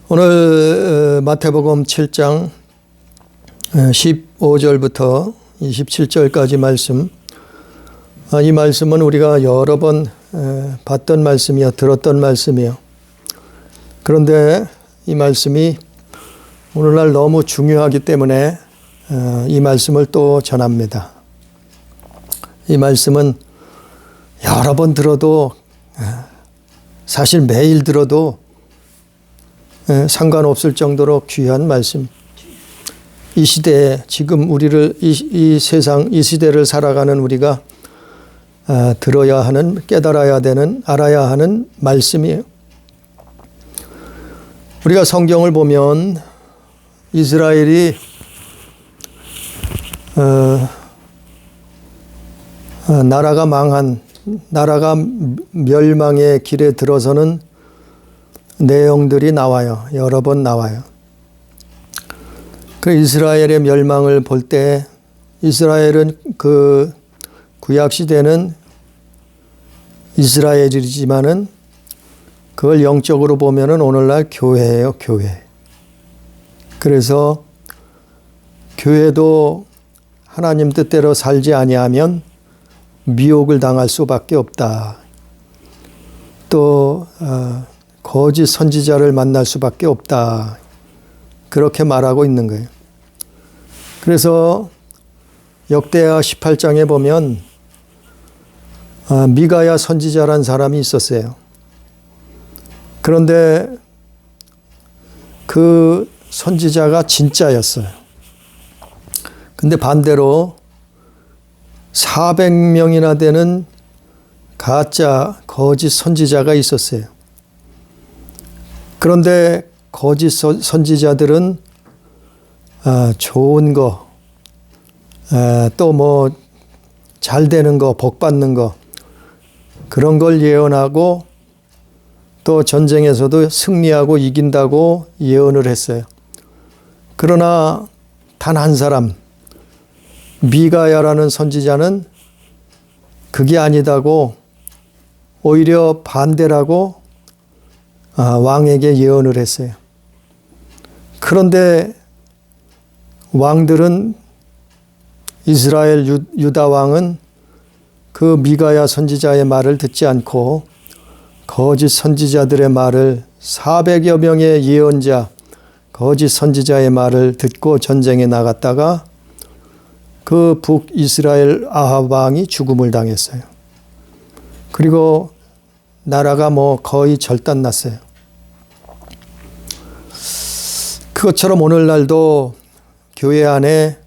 오늘 마태복음 7장 15절부터 27절까지 말씀, 이 말씀은 우리가 여러 번 봤던 말씀이요, 들었던 말씀이요. 그런데 이 말씀이 오늘날 너무 중요하기 때문에 이 말씀을 또 전합니다. 이 말씀은 여러 번 들어도, 사실 매일 들어도 상관없을 정도로 귀한 말씀. 이 시대에 지금 우리를 이 세상 이 시대를 살아가는 우리가 들어야 하는, 깨달아야 되는, 알아야 하는 말씀이에요. 우리가 성경을 보면 이스라엘이 나라가 망한, 나라가 멸망의 길에 들어서는 내용들이 나와요. 여러 번 나와요. 그 이스라엘의 멸망을 볼 때, 이스라엘은 그 구약시대는 이스라엘이지만은 그걸 영적으로 보면은 오늘날 교회예요, 교회. 그래서 교회도 하나님 뜻대로 살지 아니하면 미혹을 당할 수밖에 없다. 또 거짓 선지자를 만날 수밖에 없다. 그렇게 말하고 있는 거예요. 그래서 역대하 18장에 보면 미가야 선지자란 사람이 있었어요. 그런데 그 선지자가 진짜였어요. 근데 반대로 400명이나 되는 가짜 거짓 선지자가 있었어요. 그런데 거짓 선지자들은 좋은 거, 또 뭐 잘 되는 거, 복 받는 거, 그런 걸 예언하고 또 전쟁에서도 승리하고 이긴다고 예언을 했어요. 그러나 단 한 사람, 미가야라는 선지자는 그게 아니다고 오히려 반대라고 왕에게 예언을 했어요. 그런데 왕들은, 이스라엘 유다 왕은 그 미가야 선지자의 말을 듣지 않고 거짓 선지자들의 말을, 400여 명의 예언자, 거짓 선지자의 말을 듣고 전쟁에 나갔다가 그 북이스라엘 아합 왕이 죽음을 당했어요. 그리고 나라가 뭐 거의 절단났어요. 그것처럼 오늘날도 교회 안에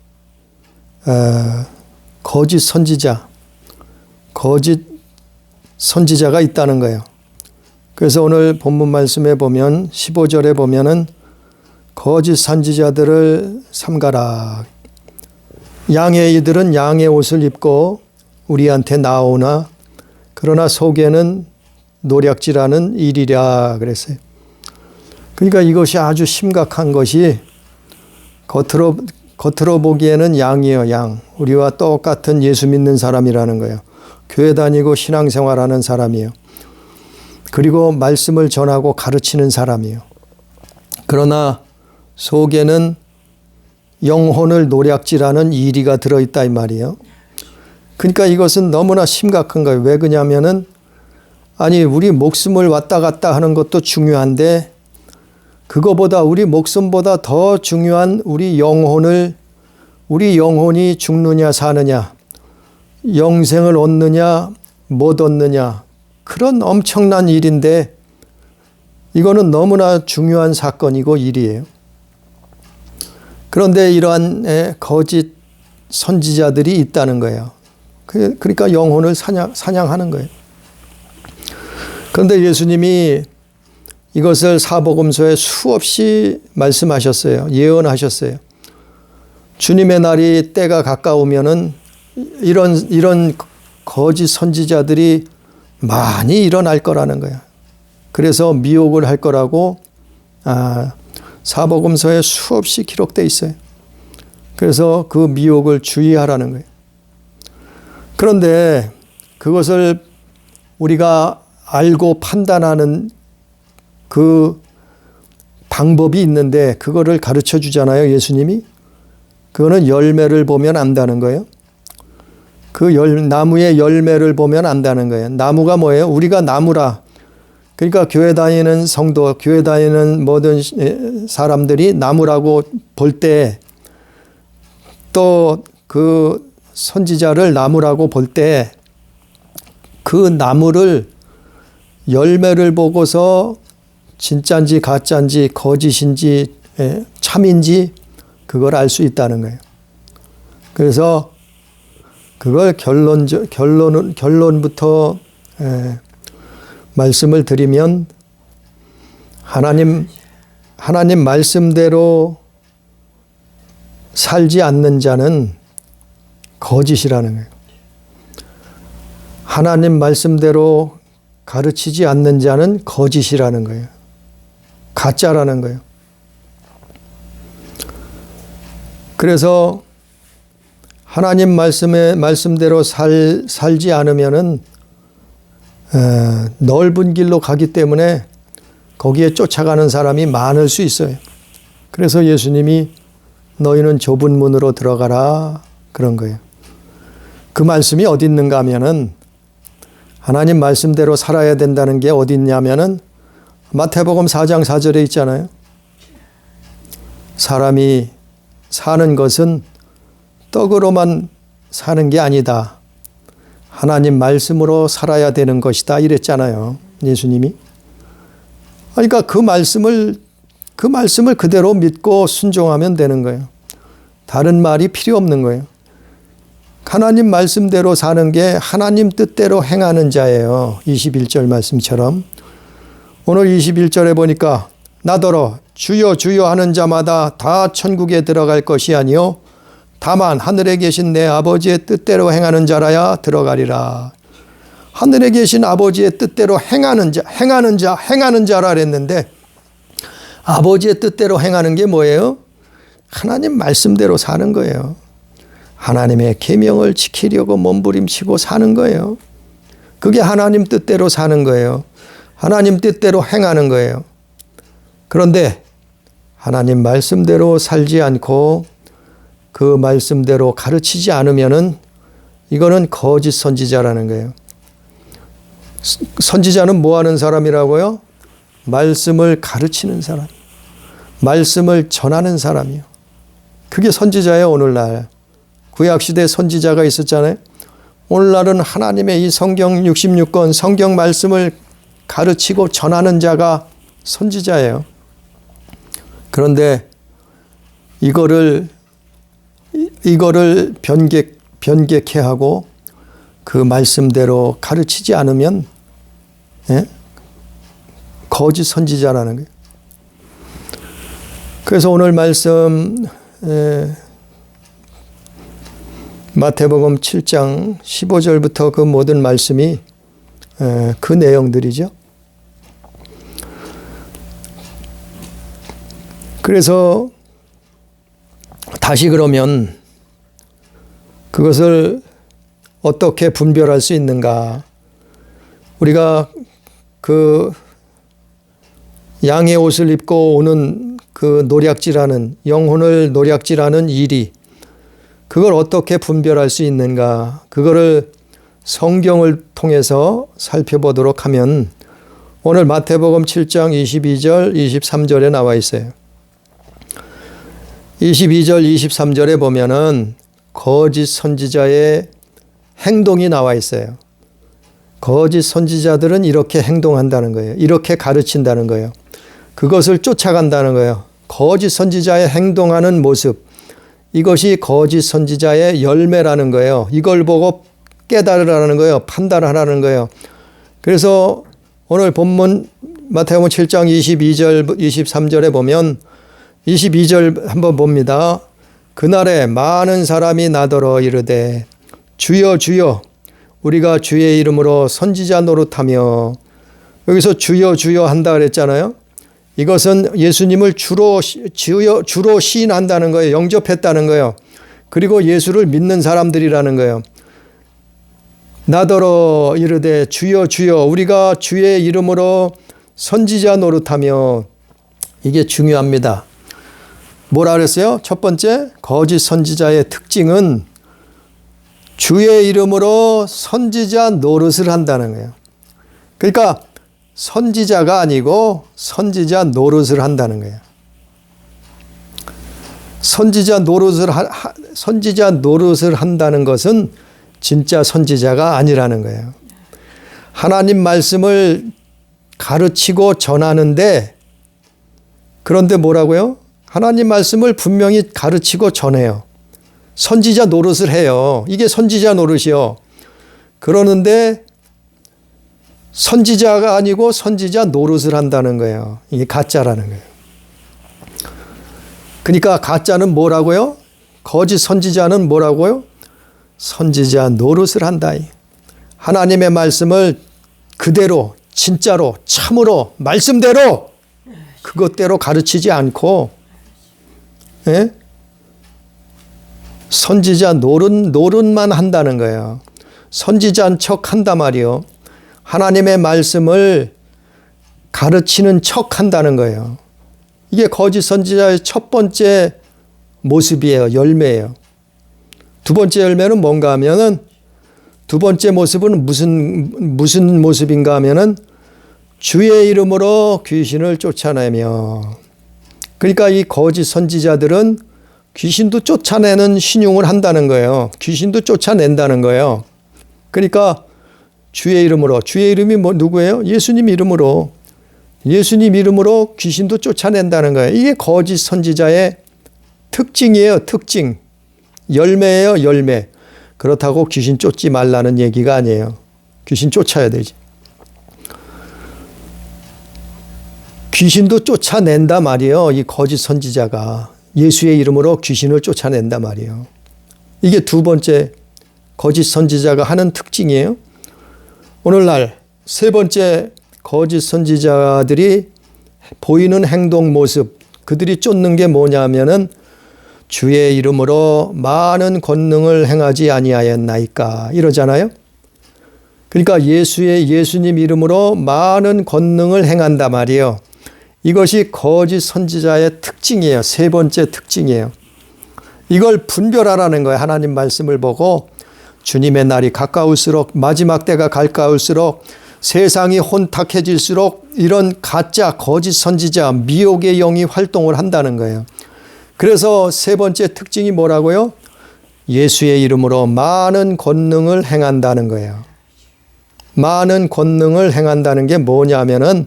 거짓 선지자가 있다는 거예요. 그래서 오늘 본문 말씀에 보면 15절에 보면은 거짓 선지자들을 삼가라. 양의 이들은 양의 옷을 입고 우리한테 나오나 그러나 속에는 노략질하는 일이라 그랬어요. 그러니까 이것이 아주 심각한 것이, 겉으로 보기에는 양이에요, 양. 우리와 똑같은 예수 믿는 사람이라는 거예요. 교회 다니고 신앙생활하는 사람이에요. 그리고 말씀을 전하고 가르치는 사람이에요. 그러나 속에는 영혼을 노략질하는 이리가 들어있다 이 말이에요. 그러니까 이것은 너무나 심각한 거예요. 왜 그러냐면은, 아니 우리 목숨을 왔다 갔다 하는 것도 중요한데 그거보다, 우리 목숨보다 더 중요한 우리 영혼이 죽느냐 사느냐, 영생을 얻느냐 못 얻느냐, 그런 엄청난 일인데 이거는 너무나 중요한 사건이고 일이에요. 그런데 이러한 거짓 선지자들이 있다는 거예요. 그러니까 영혼을 사냥하는 거예요. 그런데 예수님이 이것을 사복음서에 수없이 말씀하셨어요. 예언하셨어요. 주님의 날이 때가 가까우면은 이런 거짓 선지자들이 많이 일어날 거라는 거예요. 그래서 미혹을 할 거라고 사복음서에 수없이 기록되어 있어요. 그래서 그 미혹을 주의하라는 거예요. 그런데 그것을 우리가 알고 판단하는 그 방법이 있는데 그거를 가르쳐 주잖아요, 예수님이. 그거는 열매를 보면 안다는 거예요. 그 나무의 열매를 보면 안다는 거예요. 나무가 뭐예요? 우리가 나무라. 그러니까 교회 다니는 성도, 교회 다니는 모든 사람들이 나무라고 볼 때, 또 그 선지자를 나무라고 볼 때 그 나무를 열매를 보고서 진짜인지 가짜인지 거짓인지 참인지 그걸 알 수 있다는 거예요. 그래서 그걸 결론부터 말씀을 드리면 하나님 말씀대로 살지 않는 자는 거짓이라는 거예요. 하나님 말씀대로 가르치지 않는 자는 거짓이라는 거예요. 가짜라는 거예요. 그래서 하나님 말씀대로 살지 않으면은 넓은 길로 가기 때문에 거기에 쫓아가는 사람이 많을 수 있어요. 그래서 예수님이 너희는 좁은 문으로 들어가라 그런 거예요. 그 말씀이 어디 있는가 하면은 하나님 말씀대로 살아야 된다는 게 어디 있냐면은 마태복음 4장 4절에 있잖아요. 사람이 사는 것은 떡으로만 사는 게 아니다. 하나님 말씀으로 살아야 되는 것이다 이랬잖아요. 예수님이. 그러니까 그 말씀을 그대로 믿고 순종하면 되는 거예요. 다른 말이 필요 없는 거예요. 하나님 말씀대로 사는 게 하나님 뜻대로 행하는 자예요. 21절 말씀처럼. 오늘 21절에 보니까 나더러 주여 주여 하는 자마다 다 천국에 들어갈 것이 아니요 다만 하늘에 계신 내 아버지의 뜻대로 행하는 자라야 들어가리라. 하늘에 계신 아버지의 뜻대로 행하는 자라 그랬는데 아버지의 뜻대로 행하는 게 뭐예요? 하나님 말씀대로 사는 거예요. 하나님의 계명을 지키려고 몸부림치고 사는 거예요. 그게 하나님 뜻대로 사는 거예요. 하나님 뜻대로 행하는 거예요. 그런데 하나님 말씀대로 살지 않고 그 말씀대로 가르치지 않으면은 이거는 거짓 선지자라는 거예요. 선지자는 뭐 하는 사람이라고요? 말씀을 가르치는 사람. 말씀을 전하는 사람이요. 그게 선지자예요, 오늘날. 구약시대 선지자가 있었잖아요. 오늘날은 하나님의 이 성경 66권 성경 말씀을 가르치고 전하는 자가 선지자예요. 그런데 이거를 변개케 하고 그 말씀대로 가르치지 않으면 거짓 선지자라는 거예요. 그래서 오늘 말씀 마태복음 7장 15절부터 그 모든 말씀이 그 내용들이죠. 그래서 다시 그러면 그것을 어떻게 분별할 수 있는가? 우리가 그 양의 옷을 입고 오는 그 노략질하는 영혼을 노략질하는 일이 그걸 어떻게 분별할 수 있는가? 그거를 성경을 통해서 살펴보도록 하면 오늘 마태복음 7장 22절, 23절에 나와 있어요. 22절, 23절에 보면은 거짓 선지자의 행동이 나와 있어요. 거짓 선지자들은 이렇게 행동한다는 거예요. 이렇게 가르친다는 거예요. 그것을 쫓아간다는 거예요. 거짓 선지자의 행동하는 모습. 이것이 거짓 선지자의 열매라는 거예요. 이걸 보고 깨달으라는 거예요. 판단하라는 거예요. 그래서 오늘 본문 마태복음 7장 22절, 23절에 보면 22절 한번 봅니다. 그날에 많은 사람이 나더러 이르되 주여 주여 우리가 주의 이름으로 선지자 노릇하며 여기서 주여 주여 한다 그랬잖아요. 이것은 예수님을 주로 시인한다는 거예요. 영접했다는 거예요. 그리고 예수를 믿는 사람들이라는 거예요. 나더러 이르되 주여 주여 우리가 주의 이름으로 선지자 노릇하며. 이게 중요합니다. 뭐라 그랬어요? 첫 번째, 거짓 선지자의 특징은 주의 이름으로 선지자 노릇을 한다는 거예요. 그러니까 선지자가 아니고 선지자 노릇을 한다는 거예요. 선지자 노릇을 한다는 것은 진짜 선지자가 아니라는 거예요. 하나님 말씀을 가르치고 전하는데, 그런데 뭐라고요? 하나님 말씀을 분명히 가르치고 전해요. 선지자 노릇을 해요. 이게 선지자 노릇이요. 그러는데 선지자가 아니고 선지자 노릇을 한다는 거예요. 이게 가짜라는 거예요. 그러니까 가짜는 뭐라고요? 거짓 선지자는 뭐라고요? 선지자 노릇을 한다. 하나님의 말씀을 그대로, 진짜로, 참으로, 말씀대로, 그것대로 가르치지 않고, 예? 선지자 노릇만 한다는 거예요. 선지자인 척 한단 말이요. 하나님의 말씀을 가르치는 척 한다는 거예요. 이게 거짓 선지자의 첫 번째 모습이에요. 열매예요. 두 번째 열매는 뭔가 하면은, 두 번째 모습은 무슨 모습인가 하면은 주의 이름으로 귀신을 쫓아내며. 그러니까 이 거짓 선지자들은 귀신도 쫓아내는 신용을 한다는 거예요. 귀신도 쫓아낸다는 거예요. 그러니까 주의 이름으로, 주의 이름이 누구예요? 예수님 이름으로. 예수님 이름으로 귀신도 쫓아낸다는 거예요. 이게 거짓 선지자의 특징이에요. 특징. 열매예요. 열매. 그렇다고 귀신 쫓지 말라는 얘기가 아니에요. 귀신 쫓아야 되지. 귀신도 쫓아낸다 말이에요. 이 거짓 선지자가 예수의 이름으로 귀신을 쫓아낸다 말이에요. 이게 두 번째 거짓 선지자가 하는 특징이에요. 오늘날 세 번째 거짓 선지자들이 보이는 행동 모습, 그들이 쫓는 게 뭐냐면은 주의 이름으로 많은 권능을 행하지 아니하였나이까 이러잖아요. 그러니까 예수님 이름으로 많은 권능을 행한다 말이에요. 이것이 거짓 선지자의 특징이에요. 세 번째 특징이에요. 이걸 분별하라는 거예요. 하나님 말씀을 보고 주님의 날이 가까울수록, 마지막 때가 가까울수록, 세상이 혼탁해질수록 이런 가짜 거짓 선지자, 미혹의 영이 활동을 한다는 거예요. 그래서 세 번째 특징이 뭐라고요? 예수의 이름으로 많은 권능을 행한다는 거예요. 많은 권능을 행한다는 게 뭐냐면은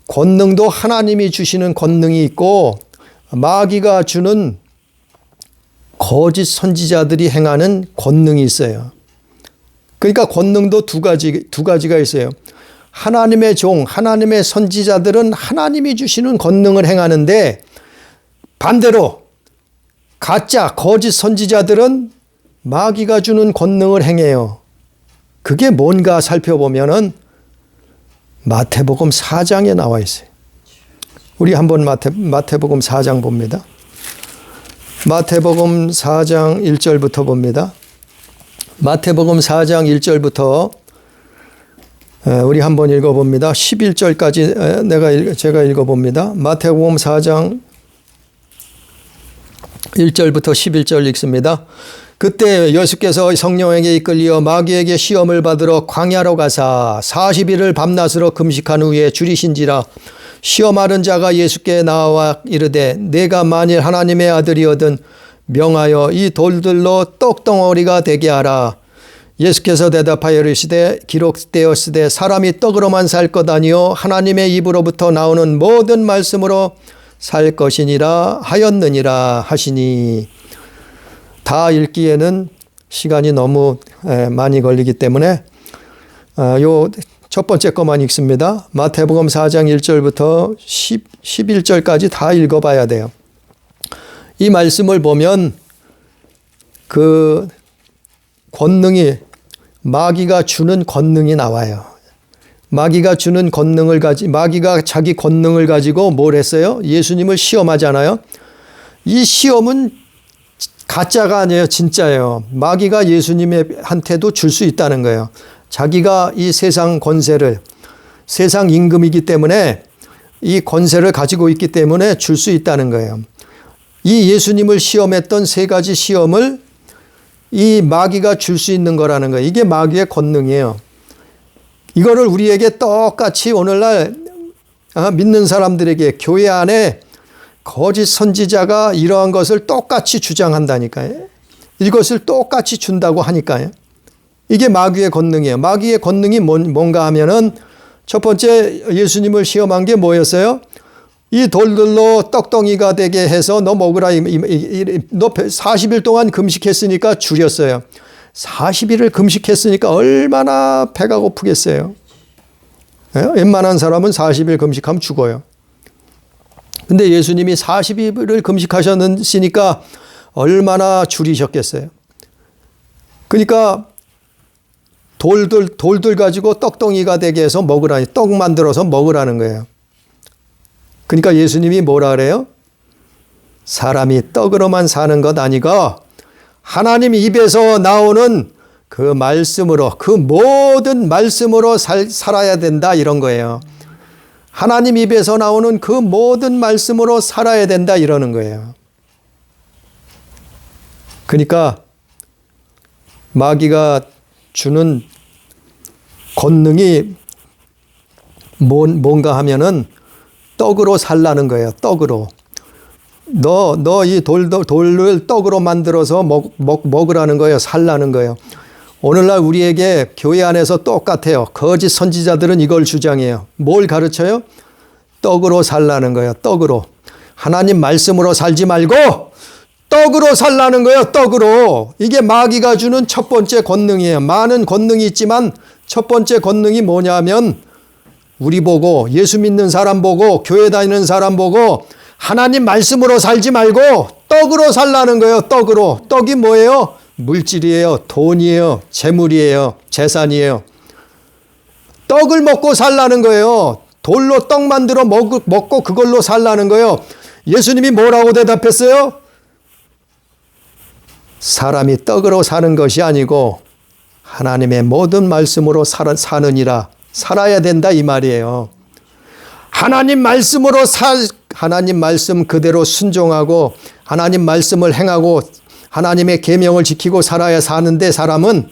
권능도 하나님이 주시는 권능이 있고 마귀가 주는 거짓 선지자들이 행하는 권능이 있어요. 그러니까 권능도 두 가지가 있어요. 하나님의 종, 하나님의 선지자들은 하나님이 주시는 권능을 행하는데 반대로 가짜 거짓 선지자들은 마귀가 주는 권능을 행해요. 그게 뭔가 살펴보면은 마태복음 4장에 나와 있어요. 우리 한번 마태복음 4장 봅니다. 마태복음 4장 1절부터 봅니다. 마태복음 4장 1절부터 우리 한번 읽어봅니다. 11절까지 제가 읽어봅니다. 마태복음 4장 1절부터 11절 읽습니다. 그때 예수께서 성령에게 이끌려 마귀에게 시험을 받으러 광야로 가사 40일을 밤낮으로 금식한 후에 줄이신지라. 시험하는 자가 예수께 나와 이르되 내가 만일 하나님의 아들이거든 명하여 이 돌들로 떡덩어리가 되게 하라. 예수께서 대답하여 이르시되 기록되었으되 사람이 떡으로만 살 것 아니요 하나님의 입으로부터 나오는 모든 말씀으로 살 것이니라 하였느니라 하시니. 다 읽기에는 시간이 너무 많이 걸리기 때문에 요 첫 번째 것만 읽습니다. 마태복음 4장 1절부터 11절까지 다 읽어봐야 돼요. 이 말씀을 보면 그 권능이, 마귀가 주는 권능이 나와요. 마귀가 자기 권능을 가지고 뭘 했어요? 예수님을 시험하잖아요. 이 시험은 가짜가 아니에요. 진짜예요. 마귀가 예수님한테도 줄 수 있다는 거예요. 자기가 이 세상 권세를, 세상 임금이기 때문에 이 권세를 가지고 있기 때문에 줄 수 있다는 거예요. 이 예수님을 시험했던 세 가지 시험을 이 마귀가 줄 수 있는 거라는 거예요. 이게 마귀의 권능이에요. 이거를 우리에게 똑같이 오늘날 믿는 사람들에게 교회 안에 거짓 선지자가 이러한 것을 똑같이 주장한다니까요. 이것을 똑같이 준다고 하니까요. 이게 마귀의 권능이에요. 마귀의 권능이 뭔가 하면은 첫 번째 예수님을 시험한 게 뭐였어요? 이 돌들로 떡덩이가 되게 해서 너 먹으라. 너 40일 동안 금식했으니까 줄였어요. 40일을 금식했으니까 얼마나 배가 고프겠어요. 웬만한 사람은 40일 금식하면 죽어요. 근데 예수님이 40일을 금식하셨으니까 얼마나 줄이셨겠어요. 그러니까 돌들 가지고 떡덩이가 되게 해서 먹으라니, 떡 만들어서 먹으라는 거예요. 그러니까 예수님이 뭐라 그래요? 사람이 떡으로만 사는 것 아니고 하나님 입에서 나오는 그 말씀으로, 그 모든 말씀으로 살아야 된다, 이런 거예요. 하나님 입에서 나오는 그 모든 말씀으로 살아야 된다, 이러는 거예요. 그러니까 마귀가 주는 권능이 뭔가 하면은 떡으로 살라는 거예요. 떡으로. 너 이 돌을 떡으로 만들어서 먹으라는 거예요. 살라는 거예요. 오늘날 우리에게 교회 안에서 똑같아요. 거짓 선지자들은 이걸 주장해요. 뭘 가르쳐요? 떡으로 살라는 거예요. 떡으로. 하나님 말씀으로 살지 말고 떡으로 살라는 거예요. 떡으로. 이게 마귀가 주는 첫 번째 권능이에요. 많은 권능이 있지만 첫 번째 권능이 뭐냐면 우리 보고, 예수 믿는 사람 보고, 교회 다니는 사람 보고 하나님 말씀으로 살지 말고 떡으로 살라는 거예요. 떡으로. 떡이 뭐예요? 물질이에요. 돈이에요. 재물이에요. 재산이에요. 떡을 먹고 살라는 거예요. 돌로 떡 만들어 먹고 그걸로 살라는 거예요. 예수님이 뭐라고 대답했어요? 사람이 떡으로 사는 것이 아니고 하나님의 모든 말씀으로 사느니라. 살아야 된다, 이 말이에요. 하나님 말씀으로 하나님 말씀 그대로 순종하고 하나님 말씀을 행하고 하나님의 계명을 지키고 살아야 사는데 사람은,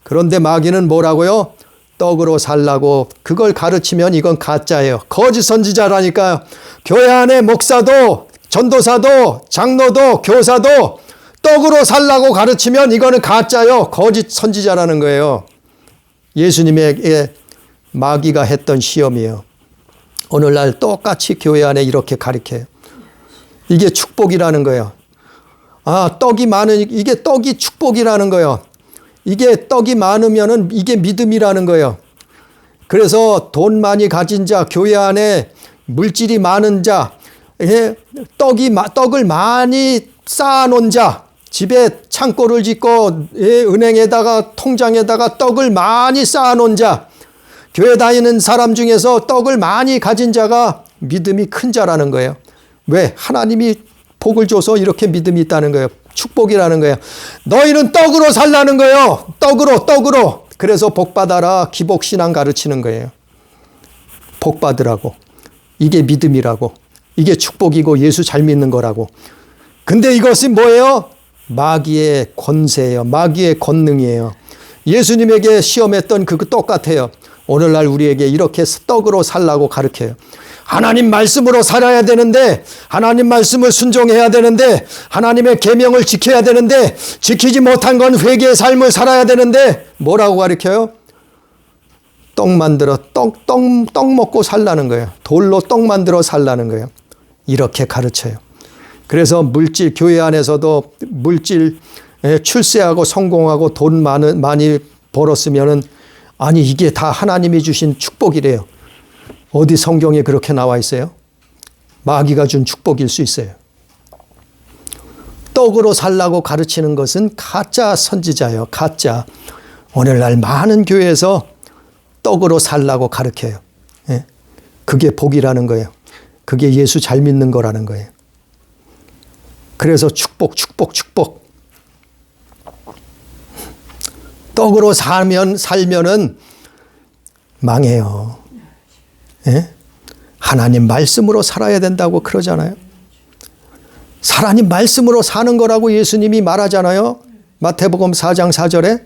그런데 마귀는 뭐라고요? 떡으로 살라고 그걸 가르치면 이건 가짜예요. 거짓 선지자라니까요. 교회 안에 목사도 전도사도 장로도 교사도 떡으로 살라고 가르치면 이거는 가짜요. 거짓 선지자라는 거예요. 예수님에게 마귀가 했던 시험이에요. 오늘날 똑같이 교회 안에 이렇게 가르쳐요. 이게 축복이라는 거예요. 이게 떡이 축복이라는 거예요. 이게 떡이 많으면은 이게 믿음이라는 거예요. 그래서 돈 많이 가진 자, 교회 안에 물질이 많은 자, 떡을 많이 쌓아놓은 자, 집에 창고를 짓고 은행에다가 통장에다가 떡을 많이 쌓아놓은 자, 교회 다니는 사람 중에서 떡을 많이 가진 자가 믿음이 큰 자라는 거예요. 왜? 하나님이 복을 줘서 이렇게 믿음이 있다는 거예요. 축복이라는 거예요. 너희는 떡으로 살라는 거예요. 떡으로. 그래서 복 받아라. 기복신앙 가르치는 거예요. 복 받으라고. 이게 믿음이라고. 이게 축복이고 예수 잘 믿는 거라고. 근데 이것이 뭐예요? 마귀의 권세예요. 마귀의 권능이에요. 예수님에게 시험했던 그거 똑같아요. 오늘날 우리에게 이렇게 떡으로 살라고 가르쳐요. 하나님 말씀으로 살아야 되는데, 하나님 말씀을 순종해야 되는데, 하나님의 계명을 지켜야 되는데, 지키지 못한 건 회개의 삶을 살아야 되는데, 뭐라고 가르쳐요? 떡 만들어 떡 먹고 살라는 거예요. 돌로 떡 만들어 살라는 거예요. 이렇게 가르쳐요. 그래서 물질, 교회 안에서도 물질 출세하고 성공하고 돈 많이 벌었으면은, 아니 이게 다 하나님이 주신 축복이래요. 어디 성경에 그렇게 나와 있어요? 마귀가 준 축복일 수 있어요. 떡으로 살라고 가르치는 것은 가짜 선지자예요. 가짜. 오늘날 많은 교회에서 떡으로 살라고 가르쳐요. 그게 복이라는 거예요. 그게 예수 잘 믿는 거라는 거예요. 그래서 축복. 떡으로 살면은 망해요. 예? 하나님 말씀으로 살아야 된다고 그러잖아요. 하나님 말씀으로 사는 거라고 예수님이 말하잖아요. 마태복음 4장 4절에.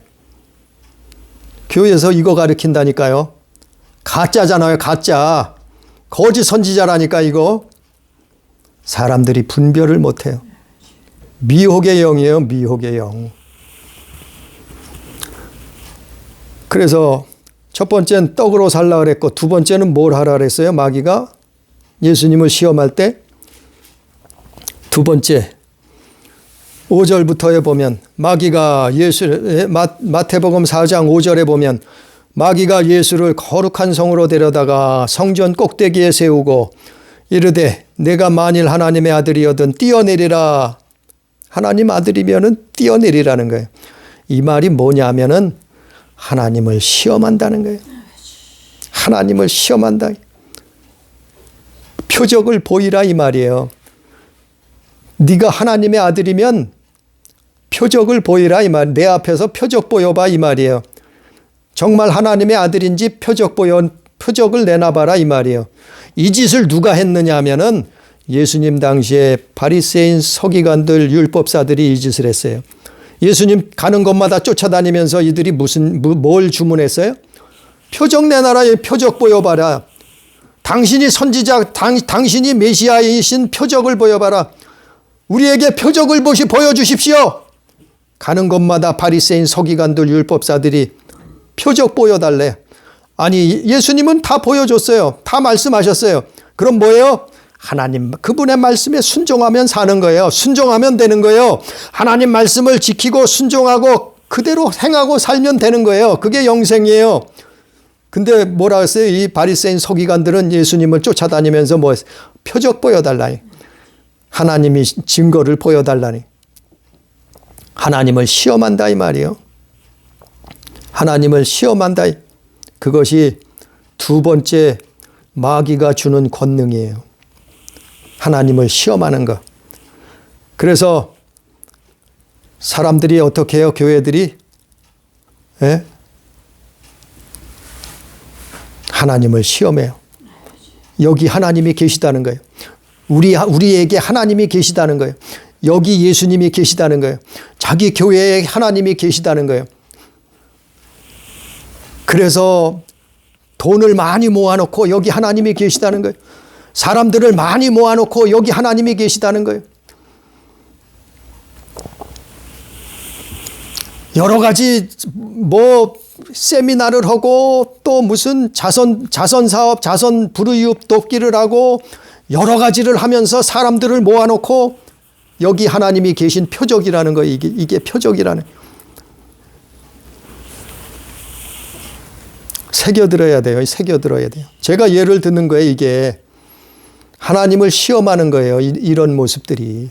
교회에서 이거 가르친다니까요. 가짜잖아요. 가짜. 거짓 선지자라니까 이거. 사람들이 분별을 못해요. 미혹의 영이에요. 미혹의 영. 그래서 첫 번째는 떡으로 살라 그랬고 두 번째는 뭘 하라 그랬어요? 마귀가 예수님을 시험할 때 두 번째 5절부터에 보면 마귀가 마태복음 4장 5절에 보면 마귀가 예수를 거룩한 성으로 데려다가 성전 꼭대기에 세우고 이르되 내가 만일 하나님의 아들이거든 뛰어내리라. 하나님 아들이면은 뛰어내리라는 거예요. 이 말이 뭐냐면은 하나님을 시험한다는 거예요. 하나님을 시험한다. 표적을 보이라 이 말이에요. 네가 하나님의 아들이면 표적을 보이라 이 말. 내 앞에서 표적 보여봐 이 말이에요. 정말 하나님의 아들인지 표적을 내놔봐라 이 말이에요. 이 짓을 누가 했느냐 하면은 예수님 당시에 바리새인 서기관들 율법사들이 이 짓을 했어요. 예수님 가는 곳마다 쫓아다니면서 이들이 뭘 주문했어요? 표적 내놔라. 표적 보여봐라. 당신이 선지자, 당신이 메시아이신 표적을 보여봐라. 우리에게 표적을 보여주십시오. 가는 곳마다 바리새인 서기관들 율법사들이 표적 보여달래. 아니 예수님은 다 보여줬어요. 다 말씀하셨어요. 그럼 뭐예요? 하나님 그분의 말씀에 순종하면 사는 거예요. 순종하면 되는 거예요. 하나님 말씀을 지키고 순종하고 그대로 행하고 살면 되는 거예요. 그게 영생이에요. 근데 뭐라 했어요? 이 바리새인 서기관들은 예수님을 쫓아다니면서 뭐 표적 보여달라니. 하나님이 증거를 보여달라니. 하나님을 시험한다 이 말이에요. 하나님을 시험한다. 그것이 두 번째 마귀가 주는 권능이에요. 하나님을 시험하는 것. 그래서 사람들이 어떻게 해요? 교회들이 예? 하나님을 시험해요. 여기 하나님이 계시다는 거예요. 우리에게 하나님이 계시다는 거예요. 여기 예수님이 계시다는 거예요. 자기 교회에 하나님이 계시다는 거예요. 그래서 돈을 많이 모아놓고 여기 하나님이 계시다는 거예요. 사람들을 많이 모아놓고 여기 하나님이 계시다는 거예요. 여러 가지 세미나를 하고 또 무슨 자선사업, 자선 불의육 돕기를 하고 여러 가지를 하면서 사람들을 모아놓고 여기 하나님이 계신 표적이라는 거예요. 이게 표적이라는. 새겨들어야 돼요. 새겨들어야 돼요. 제가 예를 듣는 거예요. 이게 하나님을 시험하는 거예요. 이런 모습들이.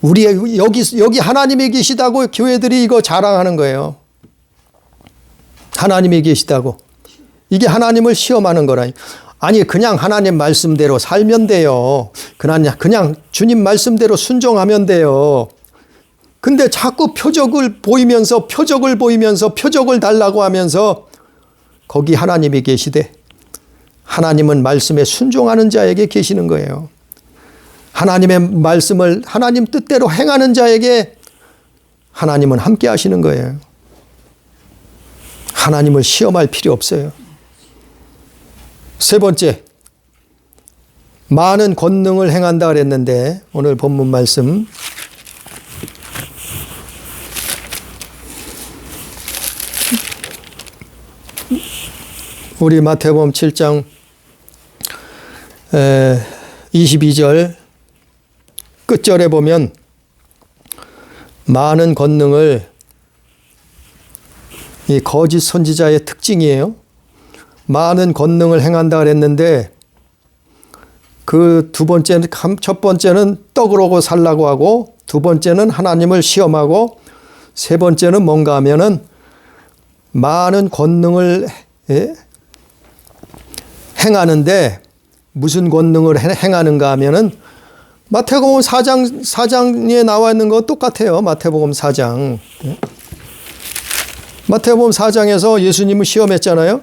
여기 하나님이 계시다고 교회들이 이거 자랑하는 거예요. 하나님이 계시다고. 이게 하나님을 시험하는 거라. 아니 그냥 하나님 말씀대로 살면 돼요. 그냥 주님 말씀대로 순종하면 돼요. 근데 자꾸 표적을 보이면서 표적을 달라고 하면서 거기 하나님이 계시되 하나님은 말씀에 순종하는 자에게 계시는 거예요. 하나님의 말씀을 하나님 뜻대로 행하는 자에게 하나님은 함께 하시는 거예요. 하나님을 시험할 필요 없어요. 세 번째, 많은 권능을 행한다 그랬는데 오늘 본문 말씀 우리 마태복음 7장 22절 끝절에 보면 많은 권능을 이 거짓 선지자의 특징이에요. 많은 권능을 행한다 그랬는데 그 첫 번째는 떡으로 살라고 하고 두 번째는 하나님을 시험하고 세 번째는 뭔가 하면은 많은 권능을 행하는데 무슨 권능을 행하는가 하면은 마태복음 4장에 나와 있는 거 똑같아요. 마태복음 4장. 마태복음 4장에서 예수님을 시험했잖아요.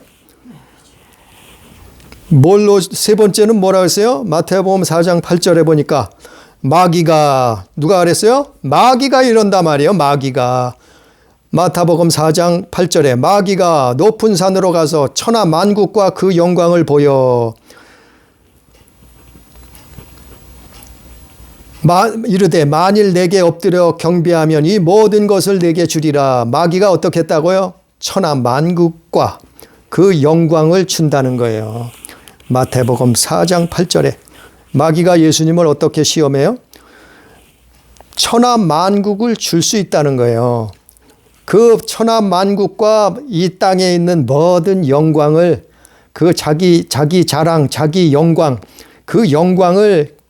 뭘로 세 번째는 뭐라 그랬어요? 마태복음 4장 8절에 보니까 마귀가 누가 그랬어요? 마귀가 이런단 말이에요. 마귀가 마태복음 4장 8절에 마귀가 높은 산으로 가서 천하 만국과 그 영광을 보여 이르되 만일 내게 엎드려 경배하면 이 모든 것을 내게 주리라. 마귀가 어떻게 했다고요? 천하 만국과 그 영광을 준다는 거예요. 마태복음 4장 8절에 마귀가 예수님을 어떻게 시험해요? 천하 만국을 줄 수 있다는 거예요. 그 천하 만국과 이 땅에 있는 모든 영광을 그 자기 자랑, 자기 영광, 그 영광을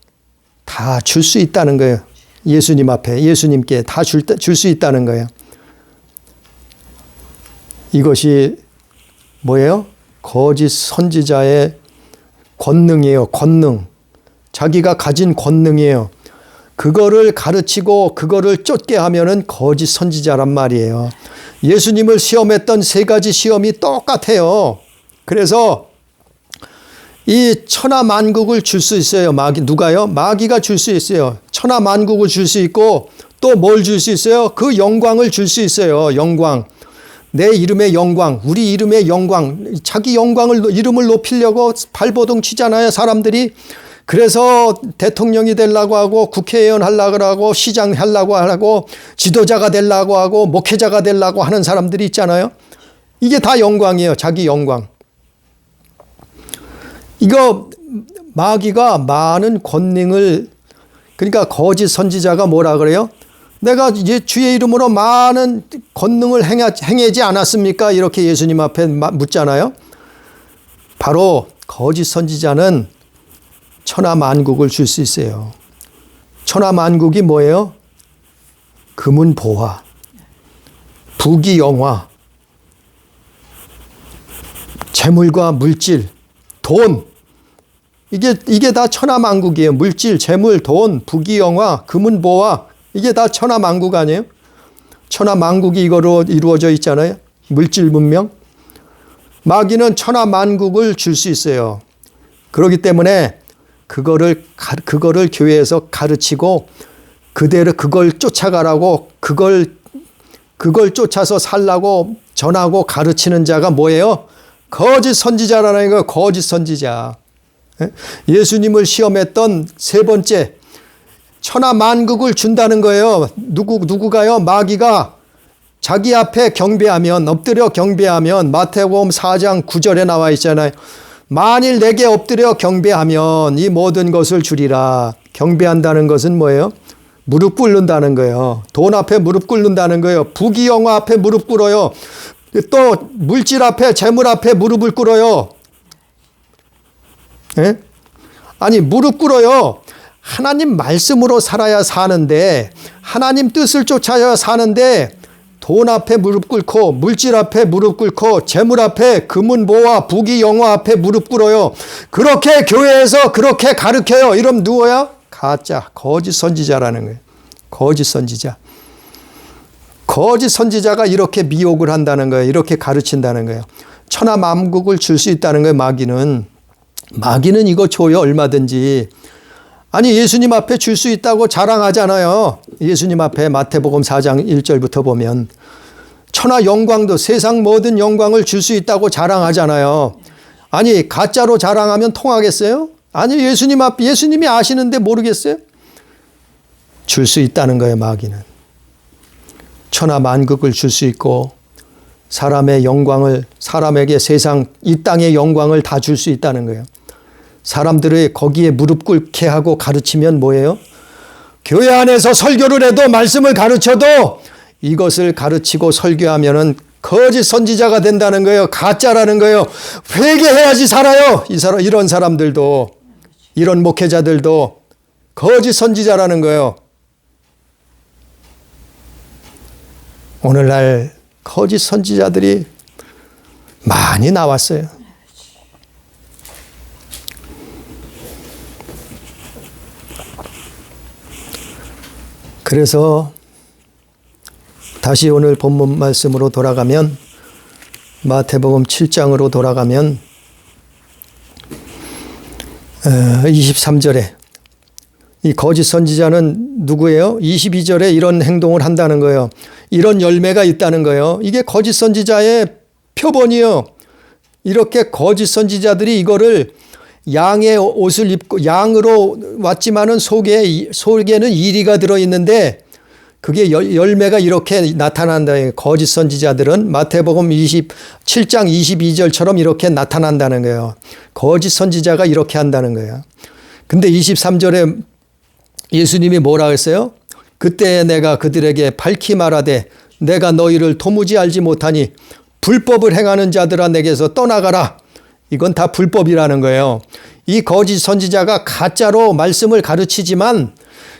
다 줄 수 있다는 거예요. 예수님 앞에, 예수님께 다 줄 수 있다는 거예요. 이것이 뭐예요? 거짓 선지자의 권능이에요. 권능. 자기가 가진 권능이에요. 그거를 가르치고 그거를 쫓게 하면은 거짓 선지자란 말이에요. 예수님을 시험했던 세 가지 시험이 똑같아요. 그래서 이 천하 만국을 줄 수 있어요. 누가요? 마귀가 줄 수 있어요. 천하 만국을 줄 수 있고 또 뭘 줄 수 있어요? 그 영광을 줄 수 있어요. 영광. 내 이름의 영광, 우리 이름의 영광, 자기 이름을 높이려고 발버둥 치잖아요. 사람들이. 그래서 대통령이 되려고 하고 국회의원 하려고 하고 시장 하려고 하고 지도자가 되려고 하고 목회자가 되려고 하는 사람들이 있잖아요. 이게 다 영광이에요. 자기 영광. 이거 마귀가 많은 권능을, 그러니까 거짓 선지자가 뭐라 그래요? 내가 이제 주의 이름으로 많은 권능을 행하지 않았습니까? 이렇게 예수님 앞에 묻잖아요. 바로 거짓 선지자는 천하 만국을 줄 수 있어요. 천하 만국이 뭐예요? 금은 보화, 부귀 영화, 재물과 물질, 돈. 이게 다 천하 만국이에요. 물질, 재물, 돈, 부귀 영화, 금은 보화. 이게 다 천하 만국 아니에요? 천하 만국이 이거로 이루어져 있잖아요. 물질 문명. 마귀는 천하 만국을 줄 수 있어요. 그렇기 때문에 그거를 교회에서 가르치고 그대로 그걸 쫓아가라고 그걸 쫓아서 살라고 전하고 가르치는 자가 뭐예요? 거짓 선지자라는 거예요. 거짓 선지자. 예수님을 시험했던 세 번째, 천하 만국을 준다는 거예요. 누구가요? 마귀가 자기 앞에 경배하면, 엎드려 경배하면, 마태복음 4장 9절에 나와 있잖아요. 만일 내게 엎드려 경배하면 이 모든 것을 주리라. 경배한다는 것은 뭐예요? 무릎 꿇는다는 거예요. 돈 앞에 무릎 꿇는다는 거예요. 부귀 영화 앞에 무릎 꿇어요. 또 물질 앞에, 재물 앞에 무릎을 꿇어요. 예? 아니, 무릎 꿇어요. 하나님 말씀으로 살아야 사는데, 하나님 뜻을 쫓아야 사는데, 돈 앞에 무릎 꿇고, 물질 앞에 무릎 꿇고, 재물 앞에 금은 보화, 부귀 영화 앞에 무릎 꿇어요. 그렇게 교회에서 그렇게 가르쳐요. 이러면 누구야? 가짜, 거짓 선지자라는 거예요. 거짓 선지자. 거짓 선지자가 이렇게 미혹을 한다는 거예요. 이렇게 가르친다는 거예요. 천하 만국을 줄 수 있다는 거예요. 마귀는 이거 줘요. 얼마든지. 아니, 예수님 앞에 줄 수 있다고 자랑하잖아요. 예수님 앞에 마태복음 4장 1절부터 보면 천하 영광도, 세상 모든 영광을 줄 수 있다고 자랑하잖아요. 아니, 가짜로 자랑하면 통하겠어요? 아니, 예수님이 아시는데 모르겠어요? 줄 수 있다는 거예요. 마귀는. 천하 만국을 줄 수 있고 사람의 영광을, 사람에게 세상 이 땅의 영광을 다 줄 수 있다는 거예요. 사람들의 거기에 무릎 꿇게 하고 가르치면 뭐예요? 교회 안에서 설교를 해도, 말씀을 가르쳐도 이것을 가르치고 설교하면은 거짓 선지자가 된다는 거예요. 가짜라는 거예요. 회개해야지 살아요. 이런 사람들도, 이런 목회자들도 거짓 선지자라는 거예요. 오늘날 거짓 선지자들이 많이 나왔어요. 그래서 다시 오늘 본문 말씀으로 돌아가면 마태복음 7장으로 돌아가면 23절에 이 거짓 선지자는 누구예요? 22절에 이런 행동을 한다는 거예요. 이런 열매가 있다는 거예요. 이게 거짓 선지자의 표본이요. 이렇게 거짓 선지자들이 이거를 양의 옷을 입고 양으로 왔지만은 속에는 이리가 들어있는데 그게 열매가 이렇게 나타난다. 거짓 선지자들은 마태복음 27장 22절처럼 이렇게 나타난다는 거예요. 거짓 선지자가 이렇게 한다는 거예요. 근데 23절에 예수님이 뭐라 했어요? 그때 내가 그들에게 밝히 말하되 내가 너희를 도무지 알지 못하니 불법을 행하는 자들아 내게서 떠나가라. 이건 다 불법이라는 거예요. 이 거짓 선지자가 가짜로 말씀을 가르치지만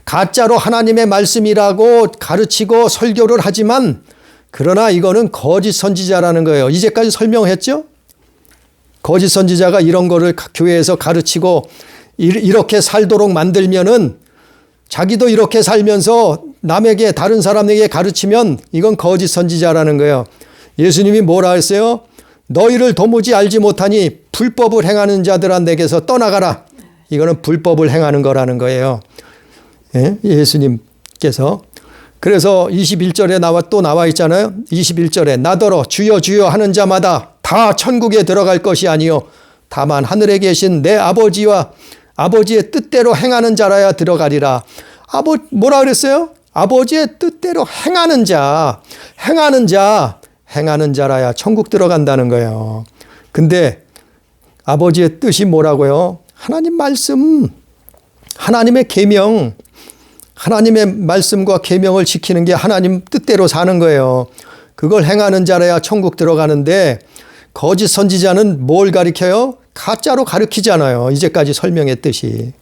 가짜로 하나님의 말씀이라고 가르치고 설교를 하지만 그러나 이거는 거짓 선지자라는 거예요. 이제까지 설명했죠? 거짓 선지자가 이런 거를 교회에서 가르치고 이렇게 살도록 만들면은 자기도 이렇게 살면서 남에게 다른 사람에게 가르치면 이건 거짓 선지자라는 거예요. 예수님이 뭐라 했어요? 너희를 도무지 알지 못하니 불법을 행하는 자들아 내게서 떠나가라. 이거는 불법을 행하는 거라는 거예요. 예? 예수님께서. 그래서 21절에 또 나와 있잖아요. 21절에 나더러 주여 주여 하는 자마다 다 천국에 들어갈 것이 아니요 다만 하늘에 계신 내 아버지와 아버지의 뜻대로 행하는 자라야 들어가리라. 뭐라 그랬어요? 아버지의 뜻대로 행하는 자라야 천국 들어간다는 거예요. 근데 아버지의 뜻이 뭐라고요? 하나님 말씀, 하나님의 계명, 하나님의 말씀과 계명을 지키는 게 하나님 뜻대로 사는 거예요. 그걸 행하는 자라야 천국 들어가는데 거짓 선지자는 뭘 가르쳐요? 가짜로 가르치잖아요. 이제까지 설명했듯이.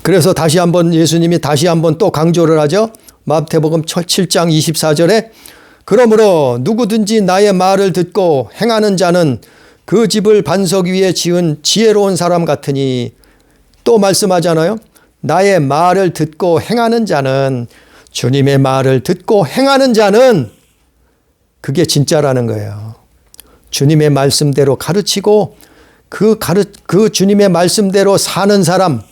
그래서 예수님이 다시 한번 또 강조를 하죠. 마태복음 7장 24절에 그러므로 누구든지 나의 말을 듣고 행하는 자는 그 집을 반석 위에 지은 지혜로운 사람 같으니 또 말씀하잖아요. 나의 말을 듣고 행하는 자는 주님의 말을 듣고 행하는 자는 그게 진짜라는 거예요. 주님의 말씀대로 가르치고 그 주님의 말씀대로 사는 사람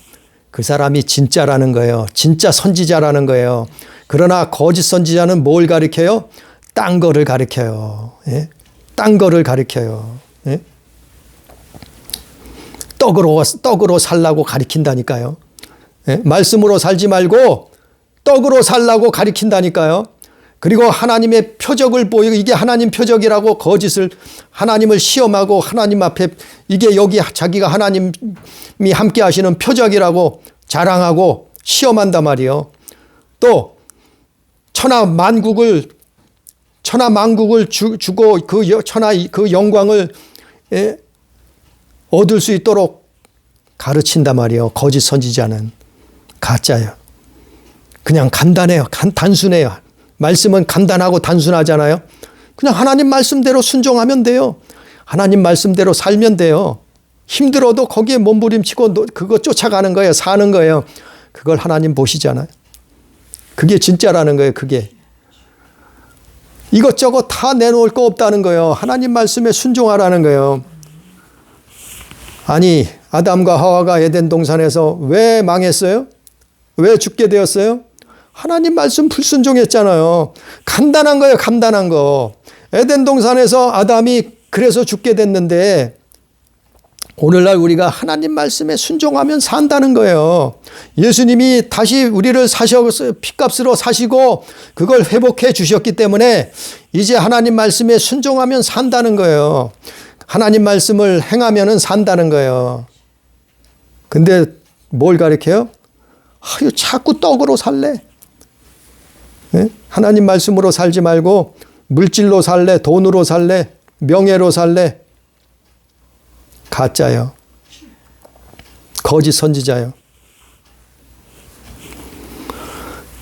그 사람이 진짜라는 거예요. 진짜 선지자라는 거예요. 그러나 거짓 선지자는 뭘 가르쳐요? 딴 거를 가르쳐요. 예? 딴 거를 가르쳐요. 예? 떡으로 살라고 가르친다니까요. 예? 말씀으로 살지 말고 떡으로 살라고 가르친다니까요. 그리고 하나님의 표적을 보이고 이게 하나님 표적이라고 하나님을 시험하고 하나님 앞에 이게 여기 자기가 하나님이 함께 하시는 표적이라고 자랑하고 시험한단 말이에요. 또 천하 만국을 주고 그 영광을 얻을 수 있도록 가르친단 말이에요. 거짓 선지자는 가짜예요. 그냥 간단해요. 단순해요. 말씀은 간단하고 단순하잖아요. 그냥 하나님 말씀대로 순종하면 돼요. 하나님 말씀대로 살면 돼요. 힘들어도 거기에 몸부림치고 그거 쫓아가는 거예요. 사는 거예요. 그걸 하나님 보시잖아요. 그게 진짜라는 거예요. 그게. 이것저것 다 내놓을 거 없다는 거예요. 하나님 말씀에 순종하라는 거예요. 아니 아담과 하와가 에덴 동산에서 왜 망했어요? 왜 죽게 되었어요? 하나님 말씀 불순종했잖아요. 간단한 거예요. 간단한 거. 에덴 동산에서 아담이 그래서 죽게 됐는데 오늘날 우리가 하나님 말씀에 순종하면 산다는 거예요. 예수님이 다시 우리를 피값으로 사시고 그걸 회복해 주셨기 때문에 이제 하나님 말씀에 순종하면 산다는 거예요. 하나님 말씀을 행하면 산다는 거예요. 근데 뭘 가르쳐요? 자꾸 떡으로 살래. 네? 하나님 말씀으로 살지 말고 물질로 살래, 돈으로 살래, 명예로 살래. 가짜요. 거짓 선지자요.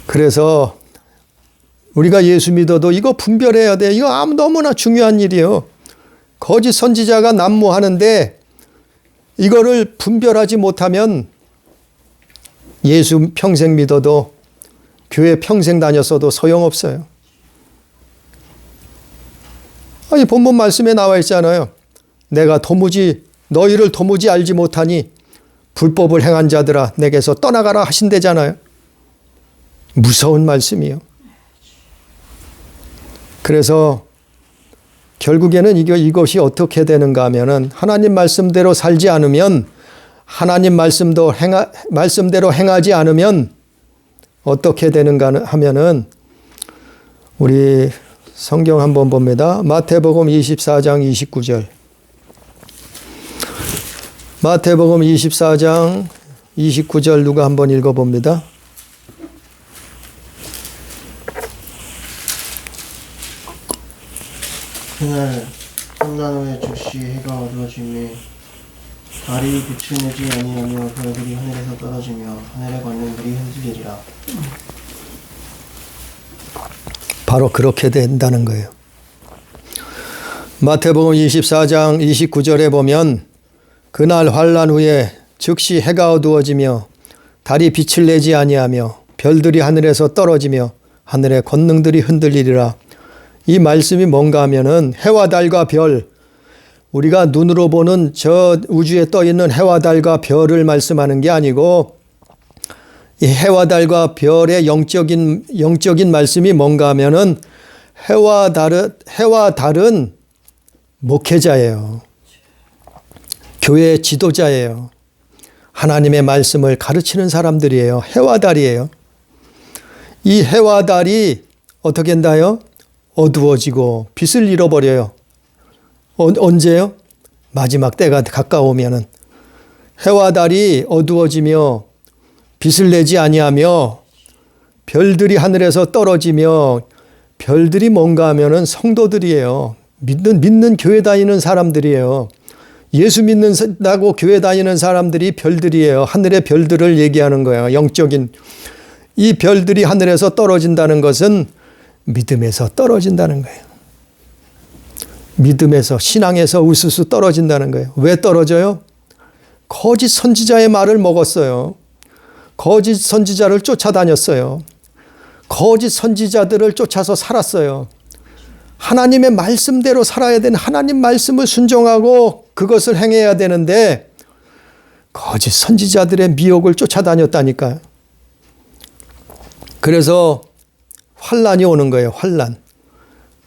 그래서 우리가 예수 믿어도 이거 분별해야 돼. 이거 너무나 중요한 일이에요. 거짓 선지자가 난무하는데 이거를 분별하지 못하면 예수 평생 믿어도 교회 평생 다녔어도 소용없어요. 아니, 본문 말씀에 나와 있잖아요. 내가 너희를 도무지 알지 못하니 불법을 행한 자들아 내게서 떠나가라 하신대잖아요. 무서운 말씀이요. 그래서 결국에는 이것이 어떻게 되는가 하면은 하나님 말씀대로 살지 않으면, 하나님 말씀대로 행하지 않으면 어떻게 되는가 하면은, 우리 성경 한번 봅니다. 마태복음 24장 29절. 마태복음 24장 29절 누가 한번 읽어봅니다. 그날 한날 후에 즉시 해가 어두워지매 달이 빛을 내지 아니하며 별들이 하늘에서 떨어지며 하늘에 걷는 들이 흔들리리라. 바로 그렇게 된다는 거예요. 마태복음 24장 29절에 보면 그날 환란 후에 즉시 해가 어두워지며 달이 빛을 내지 아니하며 별들이 하늘에서 떨어지며 하늘의 권능들이 흔들리리라. 이 말씀이 뭔가 하면은 해와 달과 별, 우리가 눈으로 보는 저 우주에 떠 있는 해와 달과 별을 말씀하는 게 아니고, 이 해와 달과 별의 영적인 말씀이 뭔가 하면은 해와 달은 목회자예요. 교회의 지도자예요. 하나님의 말씀을 가르치는 사람들이에요. 해와 달이에요. 이 해와 달이 어떻게 된다요? 어두워지고 빛을 잃어버려요. 언제요? 마지막 때가 가까우면은. 해와 달이 어두워지며 빛을 내지 아니하며 별들이 하늘에서 떨어지며, 별들이 뭔가 하면은 성도들이에요. 믿는 교회 다니는 사람들이에요. 예수 믿는다고 교회 다니는 사람들이 별들이에요. 하늘의 별들을 얘기하는 거예요. 영적인. 이 별들이 하늘에서 떨어진다는 것은 믿음에서 떨어진다는 거예요. 믿음에서, 신앙에서 우수수 떨어진다는 거예요. 왜 떨어져요? 거짓 선지자의 말을 먹었어요. 거짓 선지자를 쫓아다녔어요. 거짓 선지자들을 쫓아서 살았어요. 하나님의 말씀대로 살아야 되는, 하나님 말씀을 순종하고 그것을 행해야 되는데 거짓 선지자들의 미혹을 쫓아다녔다니까요. 그래서 환란이 오는 거예요.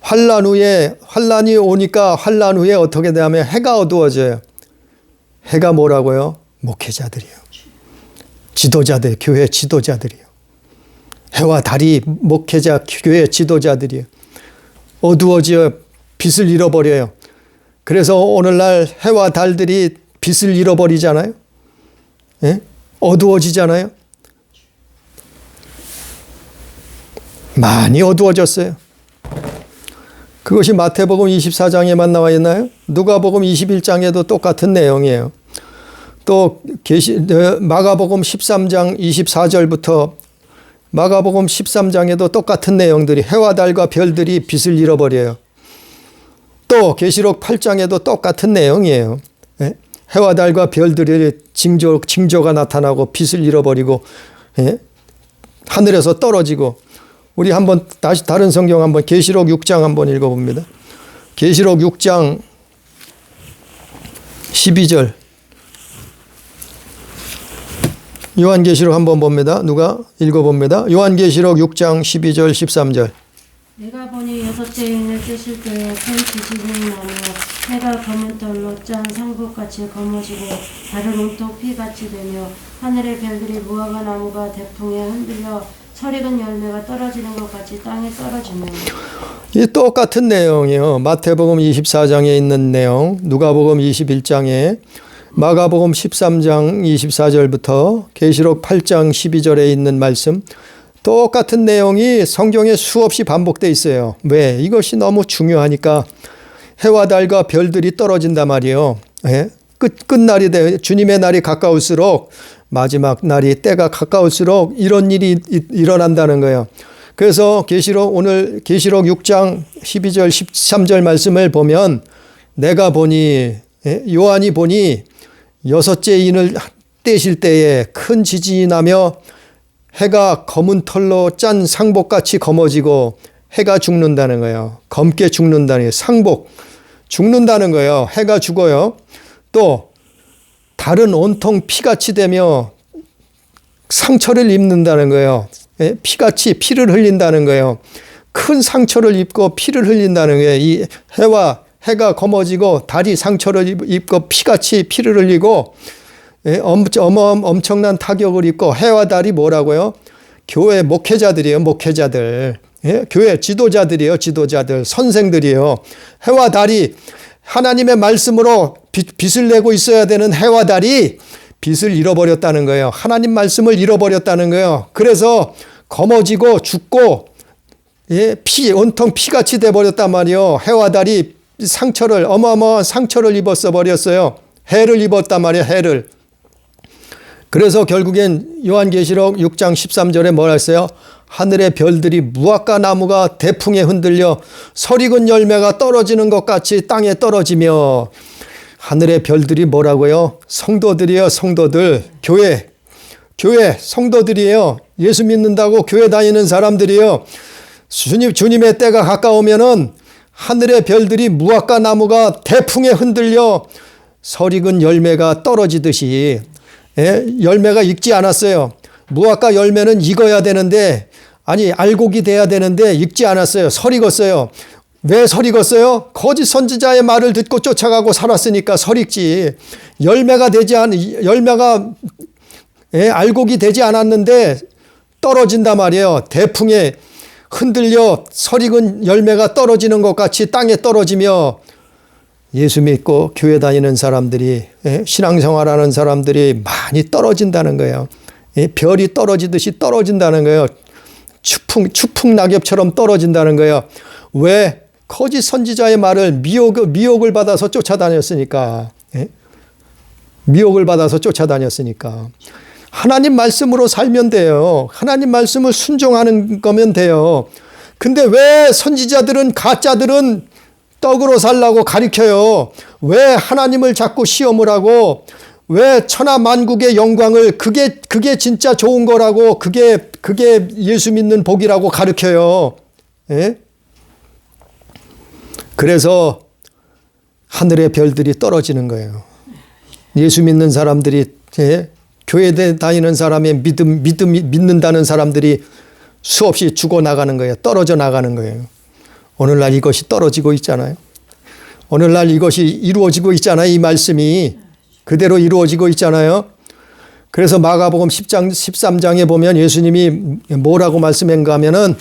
환란이 오니까 환란 후에 어떻게 되냐면 해가 어두워져요. 해가 뭐라고요? 목회자들이요. 지도자들, 교회 지도자들이요. 해와 달이 목회자, 교회 지도자들이요. 어두워져 빛을 잃어버려요. 그래서 오늘날 해와 달들이 빛을 잃어버리잖아요. 예? 어두워지잖아요. 많이 어두워졌어요. 그것이 마태복음 24장에만 나와 있나요? 누가복음 21장에도 똑같은 내용이에요. 또 마가복음 13장 24절부터 마가복음 13장에도 똑같은 내용들이, 해와 달과 별들이 빛을 잃어버려요. 또 계시록 8장에도 똑같은 내용이에요. 예? 해와 달과 별들이 징조가 나타나고 빛을 잃어버리고, 예? 하늘에서 떨어지고. 우리 한번 다시 다른 성경 한번 계시록 6장 한번 읽어봅니다. 계시록 6장 12절. 요한계시록 한번 봅니다. 누가 읽어봅니다. 요한계시록 6장 12절 13절. 내가 보니 여섯째 인을 뜨실 때에 큰 지진이 나며 해가 검은 털로 짠 상국같이 검어지고 달은 온통 피같이 되며 하늘의 별들이 무화과 나무가 대풍에 흔들려 설익은 열매가 떨어지는 것 같이 땅에 떨어지며. 이 똑같은 내용이요. 마태복음 24장에 있는 내용, 누가복음 21장에, 마가복음 13장 24절부터 계시록 8장 12절에 있는 말씀, 똑같은 내용이 성경에 수없이 반복되어 있어요. 왜? 이것이 너무 중요하니까. 해와 달과 별들이 떨어진단 말이에요. 예? 끝날이 돼. 주님의 날이 가까울수록, 마지막 날이 때가 가까울수록 이런 일이 일어난다는 거예요. 그래서 오늘 계시록 6장 12절 13절 말씀을 보면, 내가 보니, 요한이 보니 여섯째 인을 떼실 때에 큰 지진이 나며 해가 검은 털로 짠 상복같이 검어지고 해가 죽는다는 거예요. 검게 죽는다는 거예요. 상복 죽는다는 거예요. 해가 죽어요. 또 달은 온통 피같이 되며 상처를 입는다는 거예요. 피같이 피를 흘린다는 거예요. 큰 상처를 입고 피를 흘린다는 거예요. 이 해가 검어지고 달이 상처를 입고 피같이 피를 흘리고 엄청난 타격을 입고 해와 달이 뭐라고요? 교회 목회자들이에요. 목회자들. 교회 지도자들이에요. 지도자들. 선생들이에요. 해와 달이 하나님의 말씀으로 빛을 내고 있어야 되는 해와 달이 빛을 잃어버렸다는 거예요. 하나님 말씀을 잃어버렸다는 거예요. 그래서 검어지고 죽고 온통 피같이 돼버렸단 말이에요. 해와 달이 상처를 어마어마한 상처를 입었어 버렸어요. 해를 입었단 말이에요. 해를. 그래서 결국엔 요한계시록 6장 13절에 뭐라 했어요? 하늘의 별들이 무화과 나무가 대풍에 흔들려 설익은 열매가 떨어지는 것 같이 땅에 떨어지며 하늘의 별들이 뭐라고요? 성도들이에요. 성도들. 교회 성도들이에요. 예수 믿는다고 교회 다니는 사람들이에요. 주님의 때가 가까우면은 하늘의 별들이 무화과 나무가 대풍에 흔들려 설익은 열매가 떨어지듯이 열매가 익지 않았어요. 무화과 열매는 익어야 되는데 알곡이 돼야 되는데 익지 않았어요. 설익었어요. 왜 설익었어요? 거짓 선지자의 말을 듣고 쫓아가고 살았으니까 설익지. 열매가 알곡이 되지 않았는데 떨어진단 말이에요. 대풍에 흔들려 설익은 열매가 떨어지는 것 같이 땅에 떨어지며 예수 믿고 교회 다니는 사람들이 신앙생활하는 사람들이 많이 떨어진다는 거예요. 별이 떨어지듯이 떨어진다는 거예요. 추풍 낙엽처럼 떨어진다는 거예요. 왜? 거짓 선지자의 말을 미혹을 받아서 쫓아다녔으니까. 미혹을 받아서 쫓아다녔으니까. 하나님 말씀으로 살면 돼요. 하나님 말씀을 순종하는 거면 돼요. 근데 왜 선지자들은 가짜들은 떡으로 살라고 가리켜요? 왜 하나님을 자꾸 시험을 하고 왜 천하 만국의 영광을 그게 진짜 좋은 거라고 그게 예수 믿는 복이라고 가르쳐요. 그래서 하늘의 별들이 떨어지는 거예요. 예수 믿는 사람들이 교회 다니는 사람의 믿는다는 사람들이 수없이 죽어나가는 거예요. 떨어져 나가는 거예요. 오늘날 이것이 떨어지고 있잖아요. 오늘날 이것이 이루어지고 있잖아요. 이 말씀이 그대로 이루어지고 있잖아요. 그래서 마가복음 13장에 보면 예수님이 뭐라고 말씀했는가 하면은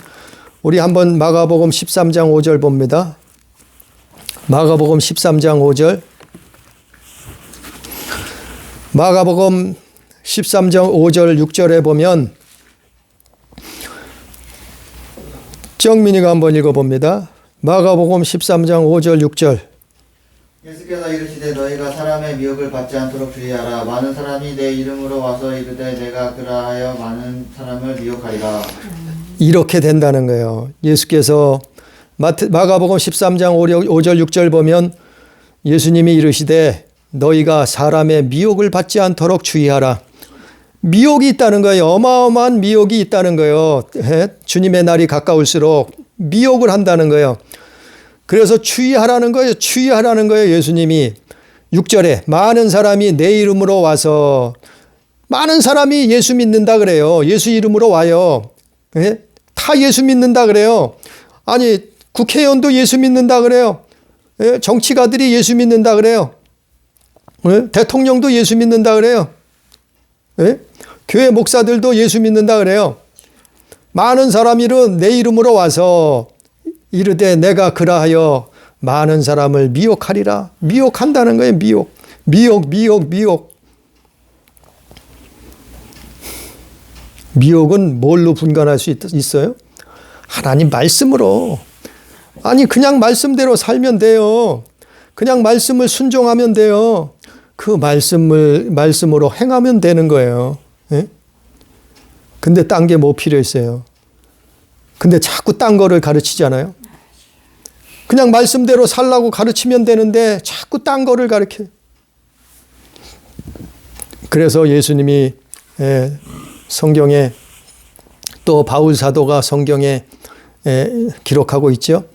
우리 한번 마가복음 13장 5절 봅니다. 마가복음 13장 5절. 마가복음 13장 5절 6절에 보면 정민이가 한번 읽어봅니다. 마가복음 13장 5절 6절. 예수께서 이르시되 너희가 사람의 미혹을 받지 않도록 주의하라. 많은 사람이 내 이름으로 와서 이르되 내가 그라하여 많은 사람을 미혹하리라. 이렇게 된다는 거예요. 예수께서 마가복음 13장 5절 6절 보면 예수님이 이르시되 너희가 사람의 미혹을 받지 않도록 주의하라. 미혹이 있다는 거예요. 어마어마한 미혹이 있다는 거예요. 주님의 날이 가까울수록 미혹을 한다는 거예요. 그래서 주의하라는 거예요. 주의하라는 거예요. 예수님이 6절에 많은 사람이 내 이름으로 와서 많은 사람이 예수 믿는다 그래요. 예수 이름으로 와요. 다 예수 믿는다 그래요. 국회의원도 예수 믿는다 그래요. 정치가들이 예수 믿는다 그래요. 대통령도 예수 믿는다 그래요. 교회 목사들도 예수 믿는다 그래요. 많은 사람이 내 이름으로 와서 이르되 내가 그라하여 많은 사람을 미혹하리라. 미혹한다는 거예요. 미혹. 미혹은 뭘로 분간할 수 있어요? 하나님 말씀으로. 그냥 말씀대로 살면 돼요. 그냥 말씀을 순종하면 돼요. 그 말씀으로 행하면 되는 거예요. 근데 딴 게 뭐 필요 있어요? 근데 자꾸 딴 거를 가르치잖아요. 그냥 말씀대로 살라고 가르치면 되는데 자꾸 딴 거를 가르쳐요. 그래서 예수님이 성경에 또 바울 사도가 성경에 기록하고 있죠.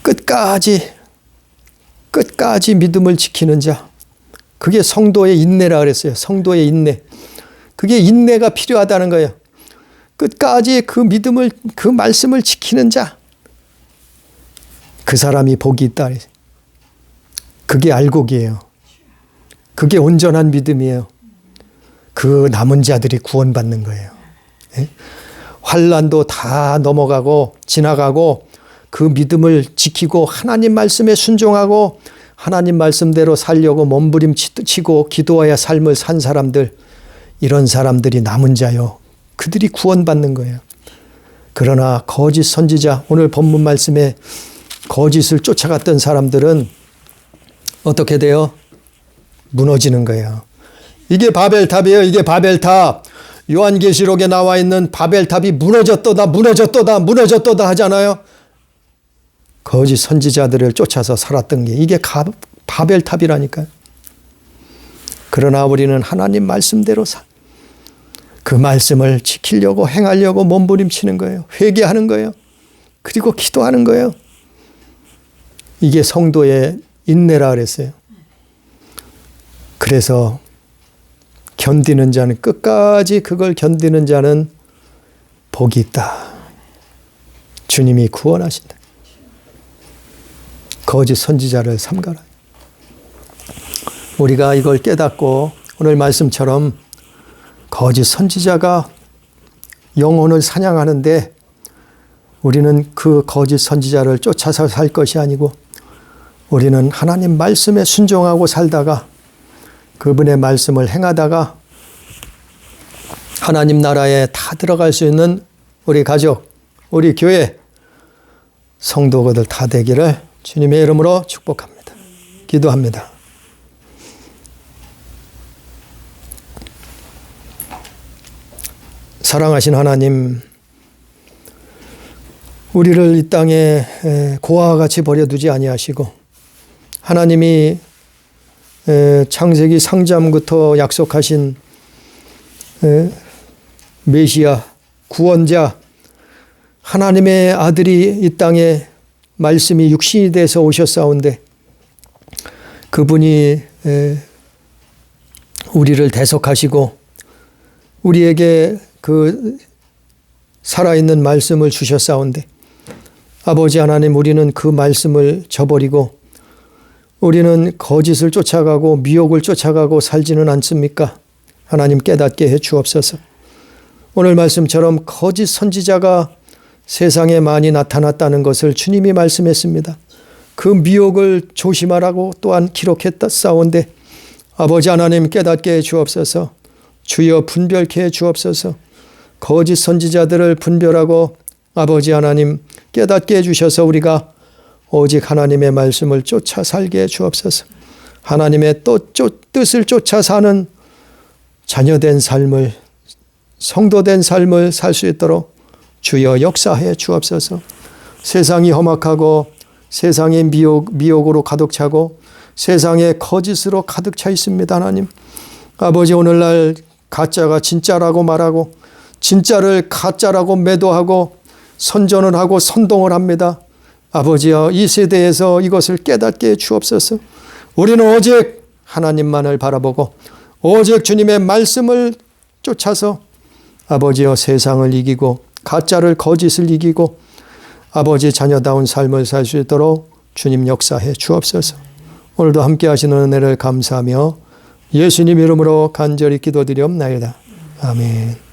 끝까지 믿음을 지키는 자. 그게 성도의 인내라 그랬어요. 성도의 인내. 그게 인내가 필요하다는 거예요. 끝까지 그 믿음을, 그 말씀을 지키는 자. 그 사람이 복이 있다. 그게 알곡이에요. 그게 온전한 믿음이에요. 그 남은 자들이 구원받는 거예요. 환난도 다 넘어가고 지나가고 그 믿음을 지키고 하나님 말씀에 순종하고 하나님 말씀대로 살려고 몸부림치고 기도하여 삶을 산 사람들, 이런 사람들이 남은 자요. 그들이 구원받는 거예요. 그러나 거짓 선지자, 오늘 본문 말씀에 거짓을 쫓아갔던 사람들은 어떻게 돼요? 무너지는 거예요. 이게 바벨탑이에요. 이게 바벨탑. 요한계시록에 나와 있는 바벨탑이 무너졌도다 하잖아요. 거짓 선지자들을 쫓아서 살았던 게 이게 바벨탑이라니까요. 그러나 우리는 하나님 말씀대로 그 말씀을 지키려고 행하려고 몸부림치는 거예요. 회개하는 거예요. 그리고 기도하는 거예요. 이게 성도의 인내라 그랬어요. 그래서 견디는 자는, 끝까지 그걸 견디는 자는 복이 있다. 주님이 구원하신다. 거짓 선지자를 삼가라. 우리가 이걸 깨닫고 오늘 말씀처럼 거짓 선지자가 영혼을 사냥하는데 우리는 그 거짓 선지자를 쫓아서 살 것이 아니고 우리는 하나님 말씀에 순종하고 살다가 그분의 말씀을 행하다가 하나님 나라에 다 들어갈 수 있는 우리 가족, 우리 교회, 성도들 다 되기를 주님의 이름으로 축복합니다. 기도합니다. 사랑하신 하나님, 우리를 이 땅에 고아와 같이 버려두지 아니하시고 하나님이 창세기 상장부터 약속하신 메시아, 구원자, 하나님의 아들이 이 땅에 말씀이 육신이 돼서 오셨사온데 그분이 우리를 대속하시고 우리에게 그 살아있는 말씀을 주셨사온데 아버지 하나님, 우리는 그 말씀을 저버리고 우리는 거짓을 쫓아가고 미혹을 쫓아가고 살지는 않습니까? 하나님 깨닫게 해 주옵소서. 오늘 말씀처럼 거짓 선지자가 세상에 많이 나타났다는 것을 주님이 말씀했습니다. 그 미혹을 조심하라고 또한 기록했사온데 아버지 하나님 깨닫게 해 주옵소서. 주여 분별케 해 주옵소서. 거짓 선지자들을 분별하고 아버지 하나님 깨닫게 해 주셔서 우리가 오직 하나님의 말씀을 쫓아 살게 해 주옵소서. 하나님의 뜻을 쫓아 사는 자녀된 삶을, 성도된 삶을 살 수 있도록 주여 역사해 주옵소서. 세상이 험악하고 세상의 미혹으로 가득 차고 세상의 거짓으로 가득 차 있습니다. 하나님, 아버지, 오늘날 가짜가 진짜라고 말하고 진짜를 가짜라고 매도하고 선전을 하고 선동을 합니다. 아버지여, 이 세대에서 이것을 깨닫게 해 주옵소서. 우리는 오직 하나님만을 바라보고 오직 주님의 말씀을 쫓아서 아버지여 세상을 이기고 가짜를, 거짓을 이기고 아버지 자녀다운 삶을 살 수 있도록 주님 역사해 주옵소서. 오늘도 함께 하시는 은혜를 감사하며 예수님 이름으로 간절히 기도드리옵나이다. 아멘.